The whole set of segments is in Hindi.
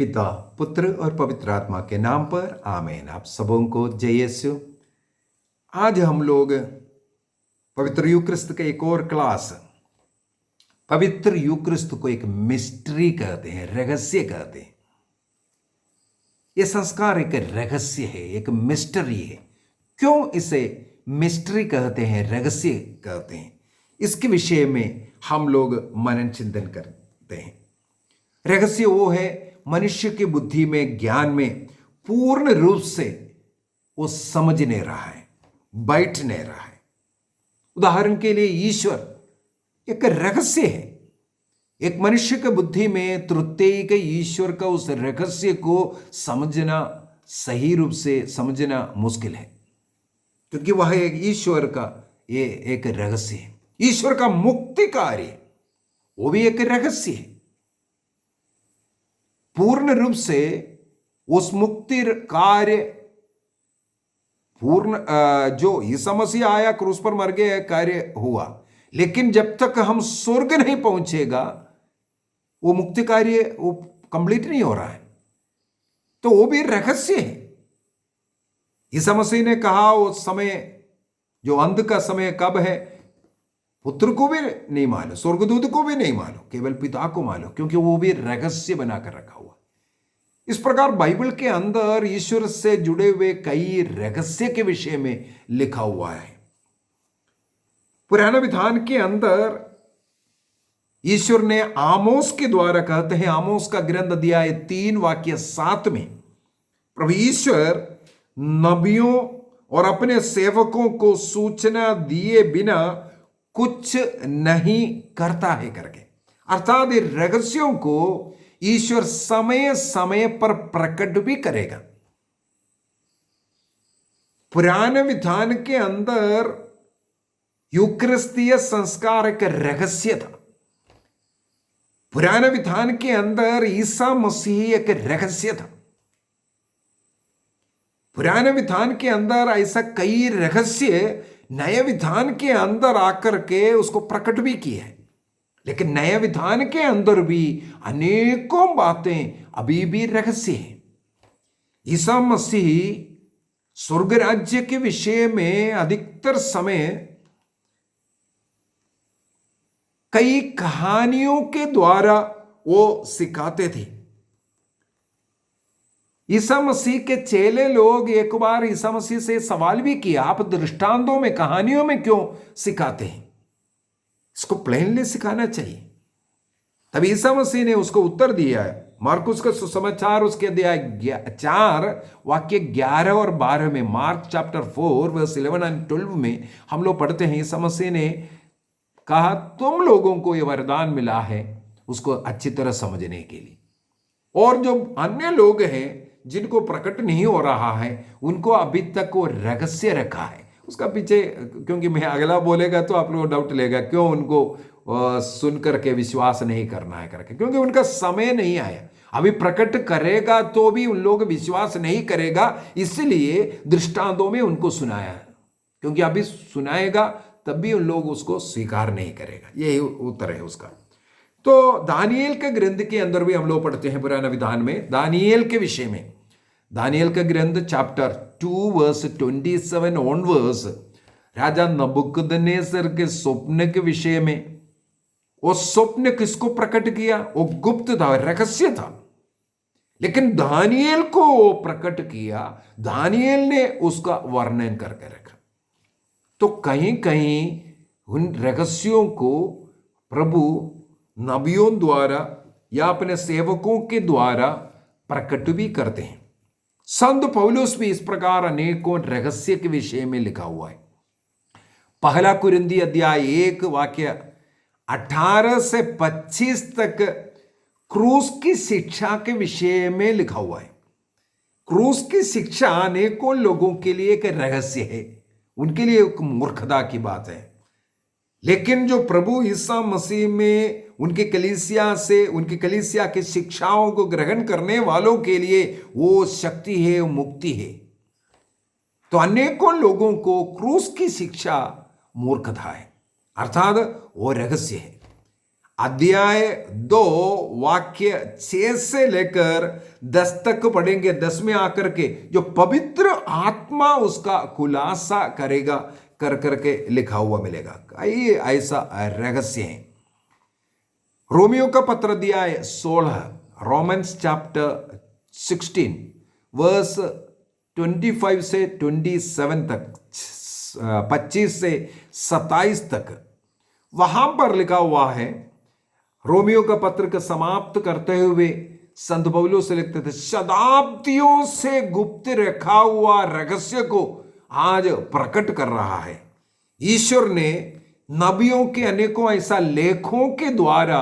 पिता, पुत्र और पवित्र आत्मा के नाम पर आमीन। आप सबों को जय यीशु। आज हम लोग पवित्र यूक्रिस्त के एक और क्लास, पवित्र यूक्रिस्त को एक मिस्ट्री कहते हैं, रहस्य कहते हैं। यह संस्कार एक रहस्य है, एक मिस्ट्री है। क्यों इसे मिस्ट्री कहते हैं, रहस्य कहते हैं, इसके विषय में हम लोग मनन चिंतन करते हैं। रहस्य वो है मनुष्य की बुद्धि में, ज्ञान में पूर्ण रूप से वो समझ नहीं रहा है, बैठ नहीं रहा है। उदाहरण के लिए ईश्वर एक रहस्य है। एक मनुष्य की बुद्धि में तृतीय के ईश्वर का उस रहस्य को समझना, सही रूप से समझना मुश्किल है, क्योंकि वह एक ईश्वर का ये एक रहस्य है। ईश्वर का मुक्ति कार्य वो भी एक रहस्य है। पूर्ण रूप से उस मुक्ति कार्य पूर्ण जो ईसा मसीह आया, क्रूस पर मर गया, कार्य हुआ, लेकिन जब तक हम स्वर्ग नहीं पहुंचेगा वो मुक्ति कार्य वो कंप्लीट नहीं हो रहा है। तो वो भी रहस्य है। ईसा मसीह ने कहा वो समय, जो अंत का समय कब है, पुत्र को भी नहीं मालूम, स्वर्गदूत को भी नहीं मालूम, केवल पिता को मालूम, क्योंकि वो भी रहस्य बनाकर रखा हुआ। इस प्रकार बाइबल के अंदर ईश्वर से जुड़े हुए कई रहस्य के विषय में लिखा हुआ है। पुराने विधान के अंदर ईश्वर ने आमोस के द्वारा, कहते हैं आमोस का ग्रंथ अध्याय 3 वाक्य 7 में, प्रभु ईश्वर नबियों और अपने सेवकों को सूचना दिए बिना कुछ नहीं करता है करके, अर्थात रहस्यों को ईश्वर समय समय पर प्रकट भी करेगा। पुराने विधान के अंदर यूक्रिस्तीय संस्कार एक रहस्य था। पुराने विधान के अंदर ईसा मसीह एक रहस्य था। पुराने विधान के अंदर ऐसा कई रहस्य नए विधान के अंदर आकर के उसको प्रकट भी किए हैं, लेकिन नए विधान के अंदर भी अनेकों बातें अभी भी रहस्य हैं। ईसा मसीह स्वर्ग राज्य के विषय में अधिकतर समय कई कहानियों के द्वारा वो सिखाते थे। ईसा मसीह के चेले लोग एक बार ईसा मसीह से सवाल भी किया, आप दृष्टांतों में, कहानियों में क्यों सिखाते हैं? इसको प्लेनली सिखाना चाहिए। तब ईसा मसीह ने उसको उत्तर दिया है। मार्कुस का सुसमाचार उसके अध्याय 4 वाक्य 11 और 12 में, मार्क चैप्टर 4 वर्स 11 एंड 12 में हम लोग पढ़ते हैं, ईसा मसीह ने कहा तुम लोगों को यह वरदान मिला है उसको अच्छी तरह समझने के लिए, और जो अन्य लोग हैं जिनको प्रकट नहीं हो रहा है उनको अभी तक वो रहस्य रखा है। उसका पीछे, क्योंकि मैं अगला बोलेगा तो आप लोग डाउट लेगा क्यों उनको सुन करके विश्वास नहीं करना है करके, क्योंकि उनका समय नहीं आया। अभी प्रकट करेगा तो भी उन लोग विश्वास नहीं करेगा, इसलिए दृष्टांतों में उनको सुनाया, क्योंकि अभी सुनाएगा तब भी उन लोग उसको स्वीकार नहीं करेगा। यही उत्तर है उसका। तो दानिएल के ग्रंथ के अंदर भी हम लोग पढ़ते हैं पुराने विधान में दानिएल के विषय में। दानिएल का ग्रंथ चैप्टर 2 वर्स 27 ऑनवर्स, राजा नबूकदनेस्सर के स्वप्न के विषय में। वो स्वप्न किसको प्रकट किया? वो गुप्त था, रहस्य था, लेकिन दानिएल को वो प्रकट किया। दानिएल ने उसका वर्णन करके रखा। तो कहीं कहीं उन रहस्यों को प्रभु नबियों द्वारा या अपने सेवकों के द्वारा प्रकट भी करते हैं। संत पौलुस भी इस प्रकार अनेकों रहस्य के विषय में लिखा हुआ है। पहला कुरिन्थी अध्याय 1 वाक्य 18 से 25 तक क्रूस की शिक्षा के विषय में लिखा हुआ है। क्रूस की शिक्षा अनेकों लोगों के लिए एक रहस्य है, उनके लिए एक मूर्खता की बात है, लेकिन जो प्रभु ईसा मसीह में उनके कलीसिया की शिक्षाओं को ग्रहण करने वालों के लिए वो शक्ति है, वो मुक्ति है। तो अनेकों लोगों को क्रूस की शिक्षा मूर्खता है, अर्थात वो रहस्य है। अध्याय 2 वाक्य 6 से लेकर 10 तक पढ़ेंगे। 10 में आकर के जो पवित्र आत्मा उसका खुलासा करेगा कर करके लिखा हुआ मिलेगा। कई ऐसा रहस्य है। रोमियो का पत्र अध्याय 16, रोमन्स चैप्टर 16 वर्स 25 से 27 तक, 25 से 27 तक, वहां पर लिखा हुआ है। रोमियो का पत्र का समाप्त करते हुए संत पौलुस से लिखते थे, शताब्दियों से गुप्त रखा हुआ रहस्य को आज प्रकट कर रहा है। ईश्वर ने नबियों के अनेकों ऐसा लेखों के द्वारा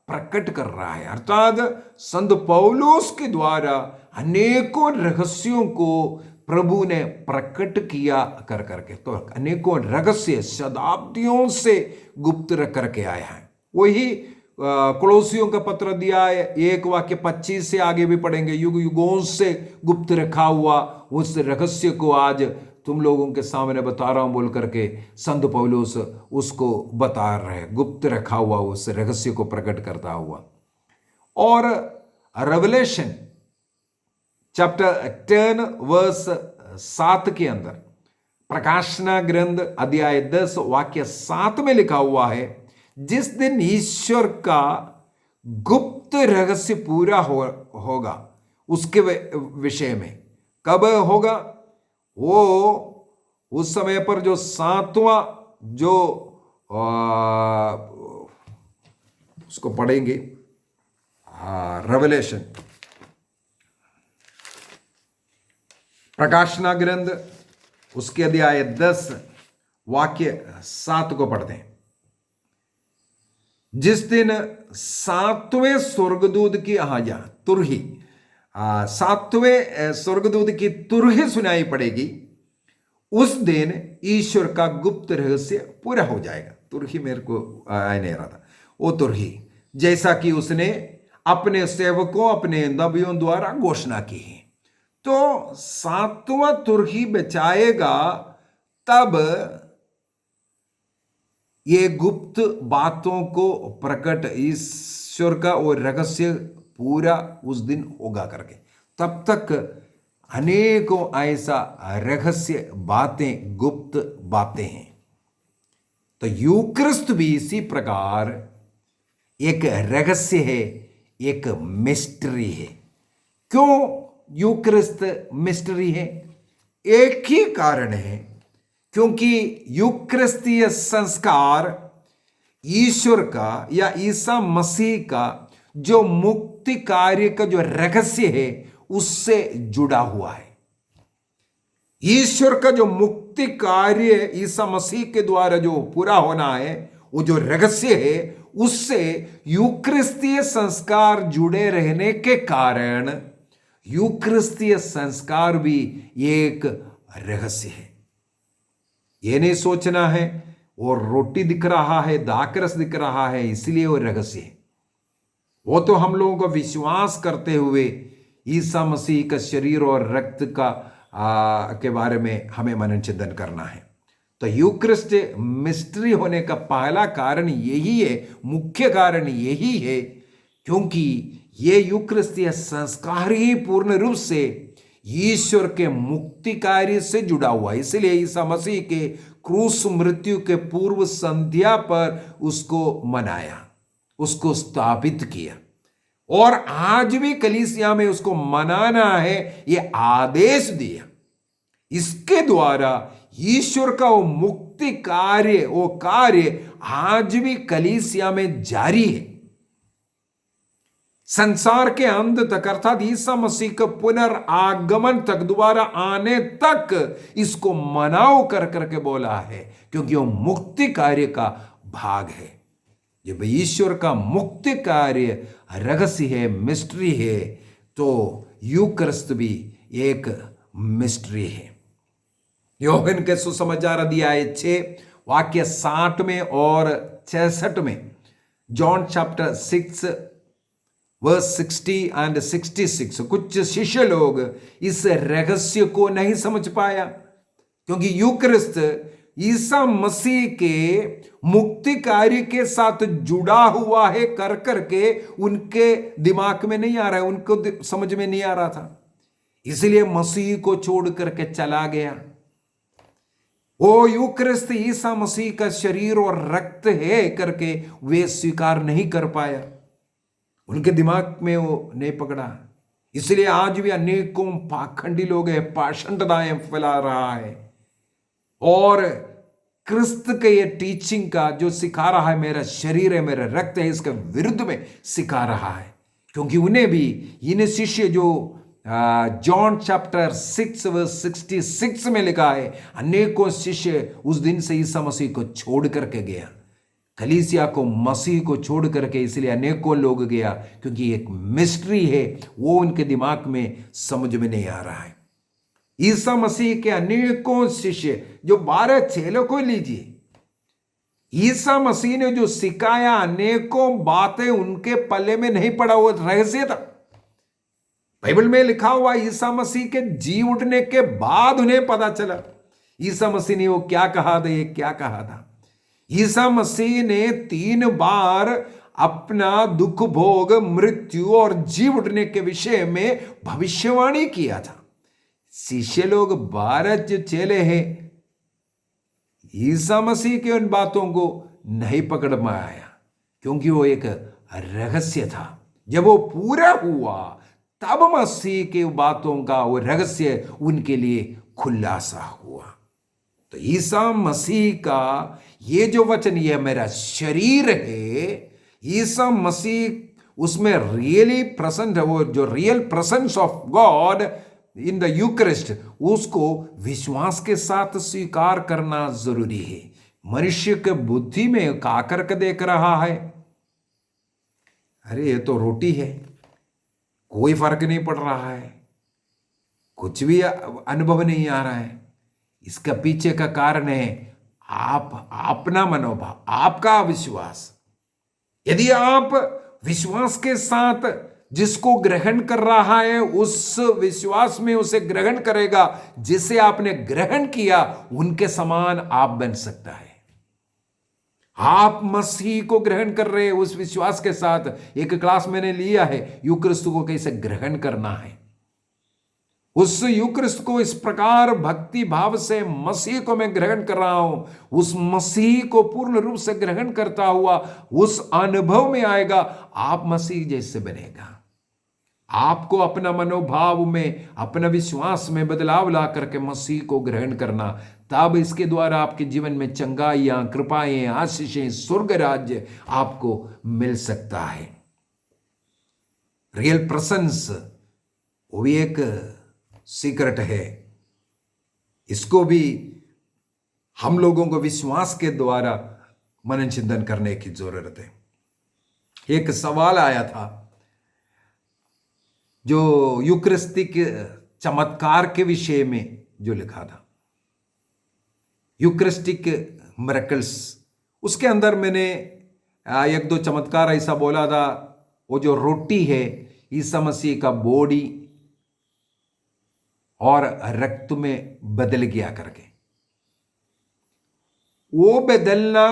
प्रकट कर रहा है, अर्थात संत पौलुस के द्वारा अनेकों रहस्यों को प्रभु ने प्रकट किया कर करके। तो अनेकों रहस्य शताब्दियों से गुप्त रख करके आया है। वही कोलोसियों का पत्र दिया है 1 वाक्य 25 से आगे भी पढ़ेंगे। युग युगों से गुप्त रखा हुआ उस रहस्य को आज तुम लोगों के सामने बता रहा हूं बोल करके संत पौलुस उसको बता रहे, गुप्त रखा हुआ उस रहस्य को प्रकट करता हुआ। और रेवलेशन चैप्टर 10 वर्स 7 के अंदर, प्रकाशना ग्रंथ अध्याय 10 वाक्य 7 में लिखा हुआ है, जिस दिन ईश्वर का गुप्त रहस्य पूरा होगा उसके विषय में। कब होगा वो? उस समय पर जो 7वां जो उसको पढ़ेंगे, रेवलेशन प्रकाशना ग्रंथ उसके अध्याय 10 वाक्य 7 को पढ़ते हैं। जिस दिन 7वें स्वर्गदूत की तुरही, 7वें स्वर्गदूत की तुरही सुनाई पड़ेगी, उस दिन ईश्वर का गुप्त रहस्य पूरा हो जाएगा। तुरही मेरे को आया नहीं रहा था, वो तुरही जैसा कि उसने अपने सेवकों अपने नबियों द्वारा घोषणा की है। तो 7वां तुरही बचाएगा, तब ये गुप्त बातों को प्रकट, ईश्वर का वो रहस्य पूरा उस दिन होगा करके। तब तक अनेकों ऐसा रहस्य बातें, गुप्त बातें हैं। तो यूक्रिस्त भी इसी प्रकार एक रहस्य है, एक मिस्ट्री है। क्यों यूक्रिस्त मिस्ट्री है? एक ही कारण है, क्योंकि यूक्रिस्तीय संस्कार ईश्वर का या ईसा मसीह का जो मुक्ति कार्य का जो रहस्य है उससे जुड़ा हुआ है। ईश्वर का जो मुक्ति कार्य ईसा मसीह के द्वारा जो पूरा होना है, वो जो रहस्य है, उससे यूक्रिस्तीय संस्कार जुड़े रहने के कारण यूक्रिस्तीय संस्कार भी एक रहस्य है। ये नहीं सोचना है वो रोटी दिख रहा है, दाकरस दिख रहा है इसलिए वो रहस्य है। वो तो हम लोगों को विश्वास करते हुए ईसा मसीह का शरीर और रक्त का के बारे में हमें मनन चिंतन करना है। तो यूक्रिस्ट मिस्ट्री होने का पहला कारण यही है, मुख्य कारण यही है, क्योंकि ये यूक्रिस्तीय संस्कार ही पूर्ण रूप से ईश्वर के मुक्ति कार्य से जुड़ा हुआ है। इसलिए ईसा मसीह के क्रूस मृत्यु के पूर्व संध्या पर उसको मनाया, उसको स्थापित किया, और आज भी कलीसिया में उसको मनाना है, ये आदेश दिया। इसके द्वारा ईश्वर का वो मुक्ति कार्य, वो कार्य आज भी कलीसिया में जारी है। संसार के अंत तक, अर्थात ईसा मसीह का पुनर्आगमन तक, दोबारा आने तक इसको मनाओ कर करके बोला है, क्योंकि वो मुक्ति कार्य का भाग है। जब ईश्वर का मुक्ति कार्य रहस्य है, मिस्ट्री है, तो यूक्रिस्त भी एक मिस्ट्री है। यूहन्ना के सुसमाचार अध्याय 6 वाक्य 60 में और 66 में, जॉन चैप्टर 6 वर्स 60 एंड 66, कुछ शिष्य लोग इस रहस्य को नहीं समझ पाया, क्योंकि यूक्रिस्त ईसा मसीह के मुक्ति कार्य के साथ जुड़ा हुआ है कर करके उनके दिमाग में नहीं आ रहा है, उनको समझ में नहीं आ रहा था, इसलिए मसीह को छोड़ करके चला गया। ओ यूक्रिस्त ईसा मसीह का शरीर और रक्त है करके वे स्वीकार नहीं कर पाया, उनके दिमाग में वो नहीं पकड़ा। इसलिए आज भी अनेकों पाखंडी लोग हैं, पाषंडताएं फैला रहा है और क्रिस्त के ये टीचिंग का जो सिखा रहा है, मेरा शरीर है मेरा रक्त है, इसके विरुद्ध में सिखा रहा है। क्योंकि उन्हें भी इन शिष्य जो जॉन चैप्टर 6 वर्स 66 में लिखा है, अनेकों शिष्य उस दिन से ईसा मसीह को छोड़ करके गया, कलीसिया को मसीह को छोड़ करके, इसलिए अनेकों लोग गया, क्योंकि एक मिस्ट्री है वो उनके दिमाग में समझ में नहीं आ रहा है। ईसा मसीह के अनेकों शिष्य, जो 12 चेलों को लीजिए, ईसा मसीह ने जो सिखाया अनेकों बातें उनके पल्ले में नहीं पड़ा, वो रहस्य था। बाइबल में लिखा हुआ ईसा मसीह के जी उठने के बाद उन्हें पता चला ईसा मसीह ने वो क्या कहा था, ये क्या कहा था। ईसा मसीह ने 3 बार अपना दुख भोग, मृत्यु और जी उठने के विषय में भविष्यवाणी किया था। शिष्य लोग 12 जो चेले हैं, ईसा मसीह के उन बातों को नहीं पकड़ में आया, क्योंकि वो एक रहस्य था। जब वो पूरा हुआ तब मसीह के बातों का वो रहस्य उनके लिए खुलासा हुआ। तो ईसा मसीह का ये जो वचन, ये मेरा शरीर है, ईसा मसीह उसमें रियली प्रेजेंट है, वो जो real presence of God in the Eucharist, उसको विश्वास के साथ स्वीकार करना जरूरी है। मनुष्य के बुद्धि में का करके देख रहा है, अरे ये तो रोटी है, कोई फर्क नहीं पड़ रहा है, कुछ भी अनुभव नहीं आ रहा है। इसका पीछे का कारण है आप अपना मनोभाव, आपका विश्वास। यदि आप विश्वास के साथ जिसको ग्रहण कर रहा है, उस विश्वास में उसे ग्रहण करेगा, जिसे आपने ग्रहण किया उनके समान आप बन सकता है। आप मसीह को ग्रहण कर रहे हैं उस विश्वास के साथ। एक क्लास मैंने लिया है यूक्रिस्त को कैसे ग्रहण करना है। उस यूक्रिस्त को इस प्रकार भक्ति भाव से मसीह को मैं ग्रहण कर रहा हूं, उस मसीह को पूर्ण रूप से ग्रहण करता हुआ उस अनुभव में आएगा, आप मसीह जैसे बनेगा। आपको अपना मनोभाव में, अपना विश्वास में बदलाव ला करके मसीह को ग्रहण करना, तब इसके द्वारा आपके जीवन में चंगाइयां, कृपाएं, आशीषें, स्वर्ग राज्य आपको मिल सकता है। रियल प्रेजेंस वो भी एक सीक्रेट है, इसको भी हम लोगों को विश्वास के द्वारा मनन चिंतन करने की जरूरत है। एक सवाल आया था जो यूक्रिस्टिक चमत्कार के विषय में जो लिखा था, यूक्रिस्टिक मिरेकल्स, उसके अंदर मैंने 1-2 चमत्कार ऐसा बोला था। वो जो रोटी है ईसा मसीह का बॉडी और रक्त में बदल गया करके, वो बदलना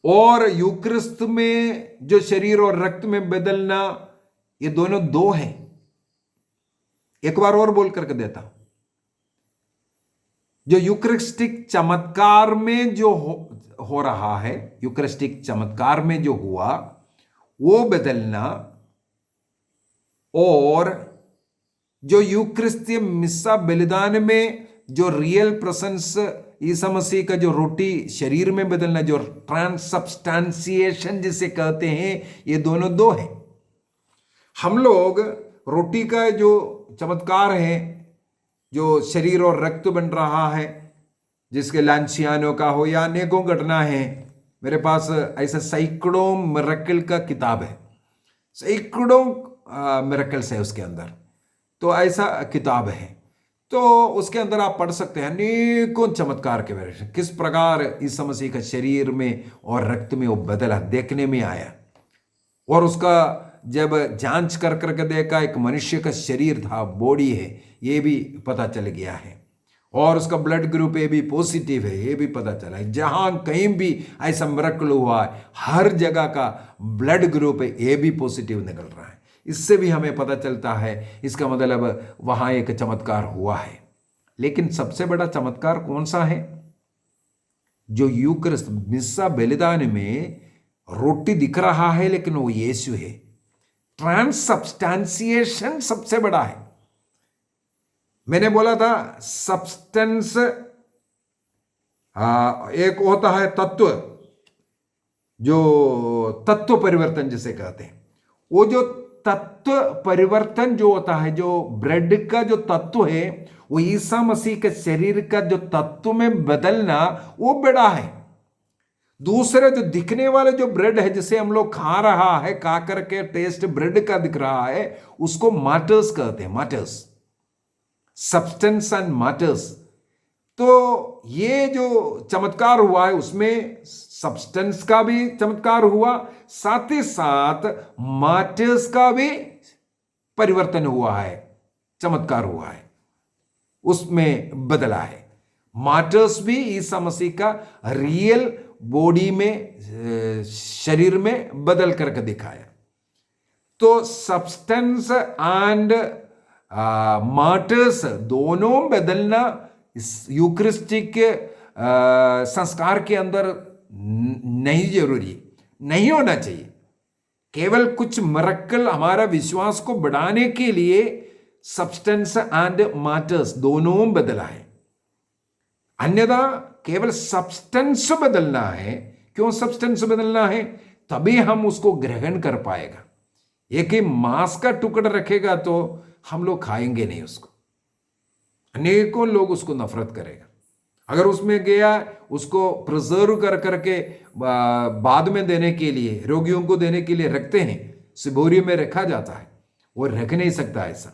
और यूक्रिस्त में जो शरीर और रक्त में बदलना, ये दोनों दो हैं। एक बार और बोल करके देता हूं, जो यूक्रिस्टिक चमत्कार में जो हो रहा है, यूक्रिस्टिक चमत्कार में जो हुआ वो बदलना, और जो यूक्रिस्तीय मिस्सा बलिदान में जो रियल प्रेजेंस ईसा मसीह का जो रोटी शरीर में बदलना, जो ट्रांसब्सटेंशिएशन जिसे कहते हैं, ये दोनों दो हैं। हम लोग रोटी का जो चमत्कार है, जो शरीर और रक्त बन रहा है, जिसके लांचियानो का हो या अनेकों घटना है, मेरे पास ऐसा सैकड़ों मिरेकल का किताब है, सैकड़ों मिरेकल्स है उसके अंदर। तो ऐसा किताब है, तो उसके अंदर आप पढ़ सकते हैं अनेकों चमत्कार के बारे में, किस प्रकार ईसा मसीह का शरीर में और रक्त में वो बदला देखने में आया। और उसका जब जांच कर देखा, एक मनुष्य का शरीर था, बॉडी है, ये भी पता चल गया है। और उसका blood group A B positive है, ये भी पता चला है। जहां कहीं भी ऐसा मिरेकल हुआ है, हर जगह का blood group A B positive निकल रहा है। इससे भी हमें पता चलता है, इसका मतलब वहां एक चमत्कार हुआ है। लेकिन सबसे बड़ा चमत्कार कौन सा है? जो यूक्रिस्ट मिस्सा बलिदान में रोटी दिख रहा है, लेकिन वो यीशु है। ट्रांसब्सटेंशिएशन सबसे बड़ा है। मैंने बोला था सब्सटेंस एक होता है तत्व, जो तत्व परिवर्तन जिसे कहते हैं। वो जो तत्व परिवर्तन जो होता है, जो ब्रेड का जो तत्व है, वो ईसा मसीह के शरीर का जो तत्व में बदलना, वो बड़ा है। दूसरे जो दिखने वाले जो ब्रेड है, जिसे हम लोग खा रहा है, खा करके टेस्ट ब्रेड का दिख रहा है, उसको माटर्स कहते हैं। माटर्स, सब्सटेंस एंड माटर्स। तो ये जो चमत्कार हुआ है, उसमें सब्सटेंस का भी चमत्कार हुआ, साथ ही साथ माटर्स का भी परिवर्तन हुआ है, चमत्कार हुआ है, उसमें बदला है। मार्टर्स भी ईसा मसीह का रियल बॉडी में, शरीर में बदल करके दिखाया। तो सब्सटेंस एंड मार्टर्स दोनों बदलना इस यूक्रिस्टिक संस्कार के अंदर नहीं जरूरी, नहीं होना चाहिए। केवल कुछ मिरेकल हमारा विश्वास को बढ़ाने के लिए सब्सटेंस एंड मार्टर्स दोनों बदला है। अन्यथा केवल सब्सटेंस बदलना है। क्यों सब्सटेंस बदलना है? तभी हम उसको ग्रहण कर पाएगा। एक ही मांस का टुकड़ा रखेगा तो हम लोग खाएंगे नहीं उसको, अनेकों लोग उसको नफरत करेगा। अगर उसमें गया, उसको प्रिजर्व कर करके बाद में देने के लिए, रोगियों को देने के लिए रखते हैं, सिबोरी में रखा जाता है, वो रख नहीं सकता ऐसा।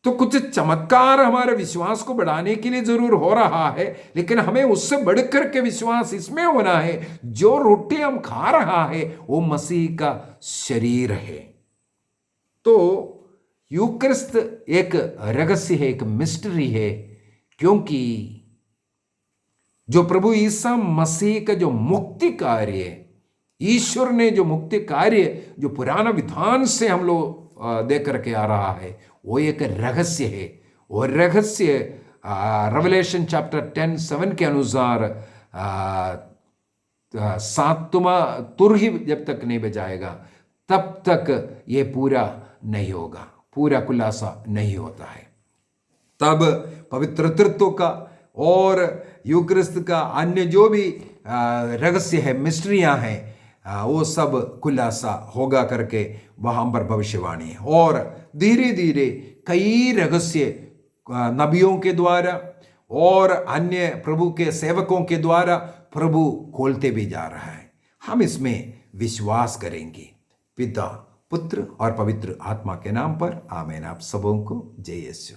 तो कुछ चमत्कार हमारे विश्वास को बढ़ाने के लिए जरूर हो रहा है, लेकिन हमें उससे बढ़कर के विश्वास इसमें होना है, जो रोटी हम खा रहा है वो मसीह का शरीर है। तो यूक्रिस्त एक रहस्य है, एक मिस्ट्री है, क्योंकि जो प्रभु ईसा मसीह का जो मुक्ति कार्य है, ईश्वर ने जो मुक्ति कार्य जो पुराना विधान से हम लोग दे करके आ रहा है, वो एक रहस्य है। वो रहस्य रेवलेशन चैप्टर 10:7 के अनुसार 7वां तुर ही जब तक नहीं बजाएगा तब तक ये पूरा नहीं होगा, पूरा खुलासा नहीं होता है। तब पवित्र तत्व का और यूक्रिस्त का अन्य जो भी रहस्य है, मिस्ट्रियां हैं, वो सब खुलासा होगा करके वहां पर भविष्यवाणी है। और धीरे धीरे कई रहस्य नबियों के द्वारा और अन्य प्रभु के सेवकों के द्वारा प्रभु खोलते भी जा रहा है। हम इसमें विश्वास करेंगे। पिता, पुत्र और पवित्र आत्मा के नाम पर आमीन। आप सबों को जय यीशु।